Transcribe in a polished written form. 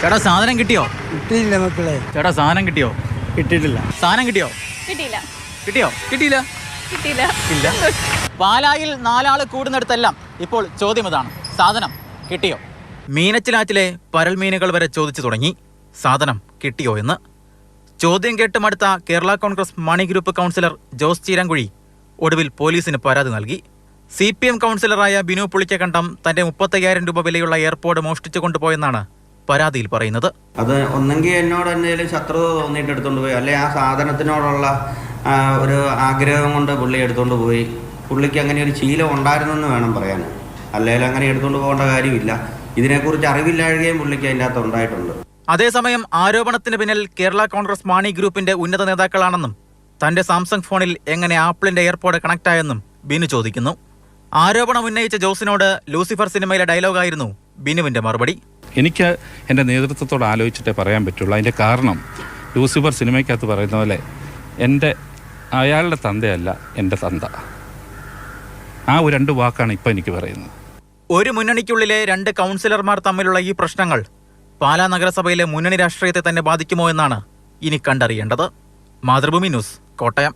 ചേട്ടാ സാധനം കിട്ടിയോ? കിട്ടിയില്ല മക്കളെ. ചേട്ടാ സാധനം കിട്ടിയോ? കിട്ടിയിട്ടില്ല. സാധനം കിട്ടിയോ? കിട്ടിയില്ല. കിട്ടിയോ? കിട്ടിയില്ല. കിട്ടിയില്ല. ഇല്ല. പാലായിൽ 4 ആള് കൂടുന്നിടത്തെല്ലാം ഇപ്പോൾ ചോദ്യം ഇതാണ്, സാധനം കിട്ടിയോ? മീനച്ചിലാറ്റിലെ പരൽ മീനുകൾ വരെ ചോദിച്ചു തുടങ്ങി സാധനം കിട്ടിയോ എന്ന്. ചോദ്യം കേട്ട് മടുത്ത കേരള കോൺഗ്രസ് മണി ഗ്രൂപ്പ് കൗൺസിലർ ജോസ് ചീരങ്കുഴി ഒടുവിൽ പോലീസിന് പരാതി നൽകി. CPM കൗൺസിലറായ ബിനു പുളിക്കക്കണ്ടം തന്റെ 35,000 രൂപ വിലയുള്ള എയർപോഡ് മോഷ്ടിച്ചു കൊണ്ടുപോയെന്നാണ് പരാതിയിൽ പറയുന്നത്. അത് ഒന്നെങ്കിൽ എന്നോട് എന്തെങ്കിലും ശത്രുത തോന്നിയിട്ട് എടുത്തുകൊണ്ട് പോയി, അല്ലെ ആ സാധനത്തിനോടുള്ള ഒരു ആഗ്രഹം കൊണ്ട് പുള്ളി എടുത്തുകൊണ്ട് പോയി. പുള്ളിക്ക് അങ്ങനെ ഒരു ശീലം ഉണ്ടായിരുന്നെന്ന് വേണം പറയാൻ. അല്ലെങ്കിൽ അങ്ങനെ എടുത്തുകൊണ്ട് പോകേണ്ട കാര്യമില്ല. ഇതിനെക്കുറിച്ച് അറിവില്ലാഴുകയും പുള്ളിക്ക് അതിൻ്റെ അകത്ത് ഉണ്ടായിട്ടുണ്ട്. അതേസമയം ആരോപണത്തിന് പിന്നിൽ കേരള കോൺഗ്രസ് മാണി ഗ്രൂപ്പിന്റെ ഉന്നത നേതാക്കളാണെന്നും തന്റെ സാംസങ് ഫോണിൽ എങ്ങനെ ആപ്പിളിന്റെ എയർപോഡ് കണക്റ്റായെന്നും ബിനു ചോദിക്കുന്നു. ആരോപണം ഉന്നയിച്ച ജോസിനോട് ലൂസിഫർ സിനിമയിലെ ഡയലോഗായിരുന്നു ബിനുവിന്റെ മറുപടി. എനിക്ക് എൻ്റെ നേതൃത്വത്തോട് ആലോചിച്ചിട്ടേ പറയാൻ പറ്റുള്ളൂ. അതിൻ്റെ കാരണം ലൂസിഫർ സിനിമയ്ക്കകത്ത് പറയുന്ന പോലെ അയാളുടെ തന്തയല്ല എൻ്റെ തന്ത. ആ 2 വാക്കാണ് ഇപ്പം എനിക്ക് പറയുന്നത്. ഒരു മുന്നണിക്കുള്ളിലെ 2 കൗൺസിലർമാർ തമ്മിലുള്ള ഈ പ്രശ്നങ്ങൾ പാലാ നഗരസഭയിലെ മുന്നണി രാഷ്ട്രീയത്തെ തന്നെ ബാധിക്കുമോ എന്നാണ് ഇനി കണ്ടറിയേണ്ടത്. മാതൃഭൂമി ന്യൂസ്, കോട്ടയം.